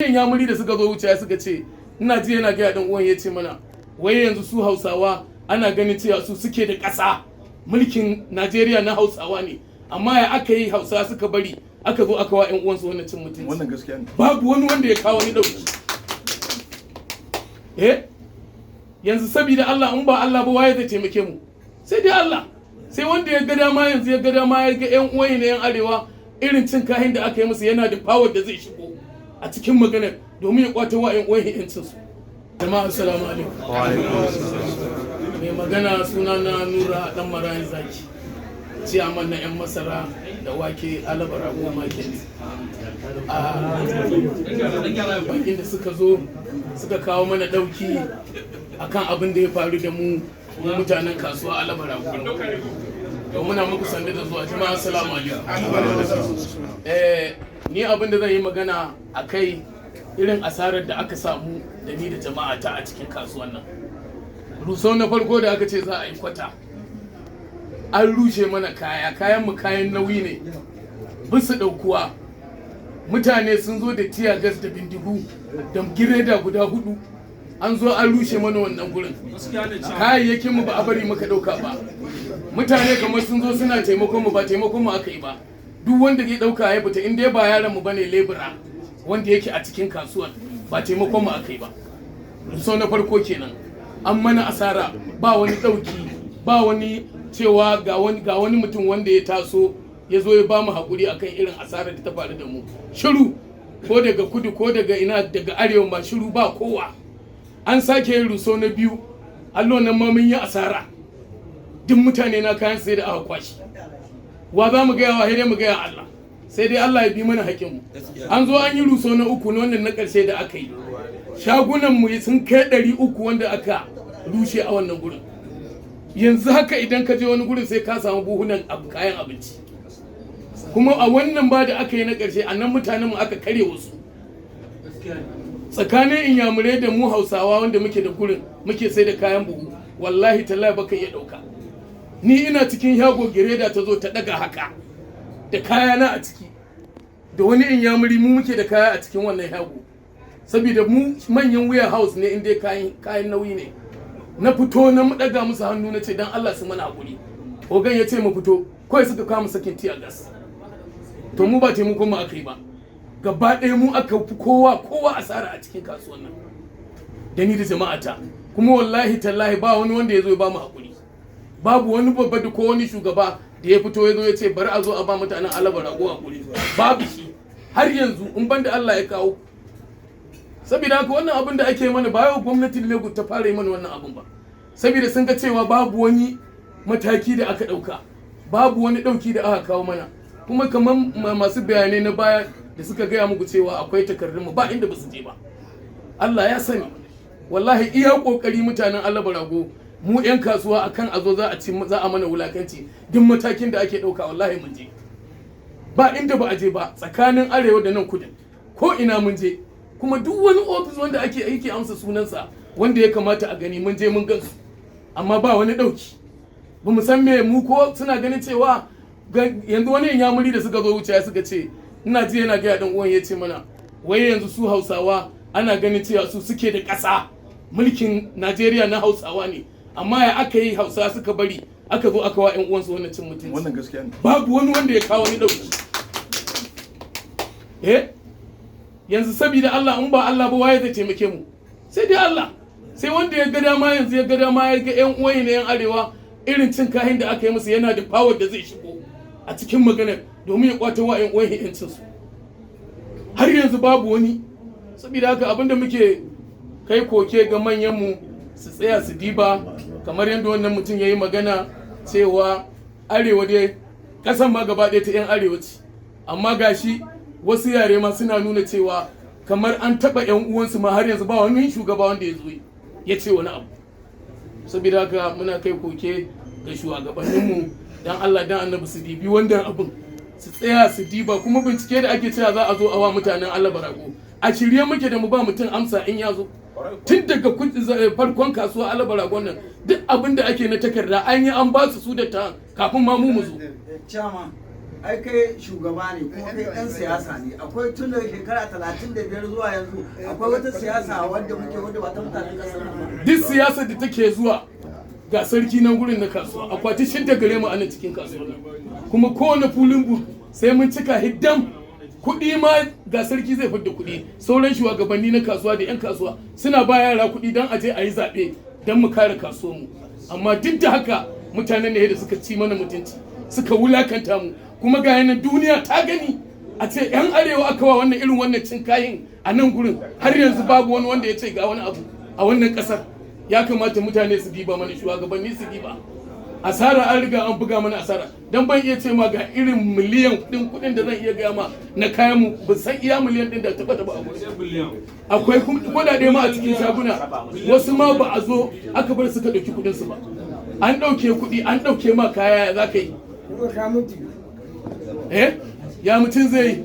yamuri da suka zo wuce suka ce ina ji yana gaya dan uwan ya ce mana wai yanzu su Hausawa ana ganin cewa su suke da ƙasa mulkin Najeriya na Hausawa ne amma ya aka yi Hausawa suka bari aka zo aka wa ƴan uwansu wannan cin mutunci wannan gaskiya ne babu wani wanda ya kawo ni dauki yanzu saboda Allah in ba Allah ba waye zai taimake mu sai dai Allah sai wanda ya ga dama yanzu ya ga dama ya ga ƴan uwaye na ƴan arewa irin cin kahin da aka yi musu yana da power da zai shigo a cikin maganar domin ya kwato wa ƴan uwaye ƴancin su jama'a assalamu alaikum mai magana sunana Nura dan Marayin Zaki ciyaman na ƴan masara da wake alabara goma kenan bakin da suka zo suka kawo mana dauki akan abin da ya faru da mu mutanen kasuwa alabara goma to muna muku sanda da zuwa jama'a assalamu alaikum ni abin da zan yi magana akai irin asarar da aka samu da ni da jama'a ta a cikin kasuwan nan rusau na farko da aka ce za a yi kwata an rushe mana kayan mu kayan nauyi ne bisu daukuwa mutane sun zo da tiya gas da bindigu da gireda guda 4 an zo an rushe mana wannan gurin kayayyakin mu ba a bari muka dauka ba mutane kamar sun zo suna taimakon mu ba taimakon mu aka yi ba duk wanda ke dauka ya fita inda ba yaran mu bane lebura wanda yake a cikin kasuwar ba taimakon mu aka yi ba so na farko kenan an mana asara ba wani dauki ba wani cewa ga wani mutum wanda ya taso ya zo ya ba mu haƙuri akan irin asarar da ta faru da mu shiru ko daga kudu ko daga ina daga arewa ma shiru ba kowa an sake yin ruso na biyu allo nan ma mun yi asara duk mutane na kayan sai da aka kwashi wa za mu gaya wa sai mu gaya Allah sai dai Allah ya bi mana haƙin mu an zo an yi ruso na uku na wannan na ƙarshe da aka yi shagunan mu sun kai 300 wanda aka rushe a wannan gurin yanzu haka idan ka je wani gurin sai ka samu buhunan kayan abinci kuma a wannan ba da aka yi na ƙarshe a nan mutanenmu aka kare wasu tsakanin inyamurai da mu Hausawa wanda muke da gurin muke sai da kayan buhu wallahi tallahi baka iya ɗauka ni ina cikin yago gireda ta zo ta ɗaga haka da kayana a ciki da wani inyamuri mu muke da kaya a cikin wannan yago saboda mu manyan warehouse ne inda kayan nauyi ne na fito na daga musu hannu na ce dan Allah su mana hakuri ogan ya ce mu fito kawai suka kama sakin tiya gas to mu ba taimakon mu aka yi ba gaba ɗaya mu aka fi kowa asara a cikin kasuwan nan da ni da jama'ata kuma wallahi tallahi ba wani wanda ya zo ya ba mu hakuri babu wani babba da ko wani shugaba da ya fito ya zo ya ce bari a zo a ba mutanen alaba rago hakuri babu shi har yanzu in banda Allah ya kawo saboda haka wannan abin da ake mana ba yau gwamnatin Lagos ta fara yi mana wannan abin ba saboda sun ga cewa babu wani mataki da aka dauka babu wani dauki da aka kawo mana kuma kamar masu bayanai na baya da suka gaya muku cewa akwai takardun mu ba inda ba su je ba Allah ya sani wallahi iya kokari mutanen Allah barago mu yan kasuwa akan azo za a mana wulakanci duk matakin da ake dauka wallahi mun je ba inda ba a je ba tsakanin arewa da nan kudu ko ina mun je kuma duk wani ofis wanda ake aiki amsa sunansa wanda ya kamata a gani mun je mun gansu amma ba wani dauki ba mu san me mu ko suna ganin cewa yanzu wani yamuri da suka zo wuce suka ce ina ji yana ga dan uwan ya ce mana wai yanzu su Hausawa ana ganin cewa su suke da ƙasa mulkin Najeriya na Hausawa ne amma ya aka yi Hausawa suka bari aka zo aka wa ƴan uwansu wannan cin mutunci wannan gaskiya ne babu wani wanda ya kawo ni dauki yanzu saboda Allah in ba Allah ba waye zai taimake mu sai dai Allah sai wanda ya ga dama yanzu ya ga dama ya ga ƴan uwaye na ƴan arewa irin cin kahin da aka yi musu yana da power da zai shigo a cikin maganar domin ya kwato wa ƴan uwaye ƴancin su har yanzu babu wani saboda haka abinda muke kai koke ga manyan mu su tsaya su diba kamar yadda wannan mutum yayi magana cewa arewa dai kasan ma gaba ɗaya ta ƴan arewa ce amma gashi wasu yare ma suna nuna cewa kamar an taba yan uwansu ma har yanzu ba wani shugaba wanda ya zo ya ce wani abu saboda haka muna kai koke ga shugabanninmu dan Allah dan Annabi su dibi wannan abin su tsaya su diba kuma bincike da ake cewa za a zo a wa mutanen Allah barago a shirye muke da mu ba mutum amsa in ya zo tun daga farkon kasuwa Allah baragon nan duk abin da ake na takarda an yi an ba su da ta kafin ma mu zo ai kai shugaba ne kuma kai ɗan siyasa ne, akwai tun daga shekara 35 zuwa yanzu akwai wata siyasa wadda ba ta mutanen ƙasar nan ba. Duk siyasar da take zuwa ga sarki nan gurin na kasuwa akwati shidda gare mu a nan cikin kasuwa kuma kowane fulin bur sai mun cika hiddam. Kuɗi ma ga sarki zai fidda kuɗi, sauran shugabanni na kasuwa da 'yan kasuwa suna ba yara kuɗi don aje a yi zaɓe don mu kare kasuwanmu. Amma duk da haka mutanen ne da suka ci mana mutunci suka wulakanta mu, kuma ga yanar duniya ta gani a ce 'yan arewa aka wa wannan irin wannan cin kayan a nan gurin har yanzu babu wani wanda ya ce ga wani abu a wannan ƙasar. Ya kamata mutane su diba mana, shugabanni su diba. Asara an riga an buga mana asara, dan ban iya ce ma ga irin miliyan kuɗin da zan iya gaya ma na kayan mu, ba san iya miliyan din da taba akwai kuɗaɗe ma a cikin shaguna, wasu ma ba a zo aka bar suka ɗauki kuɗin su ba. An ɗauke kuɗi, an ɗauke ma kaya, za ka yi ya mutum zai yi.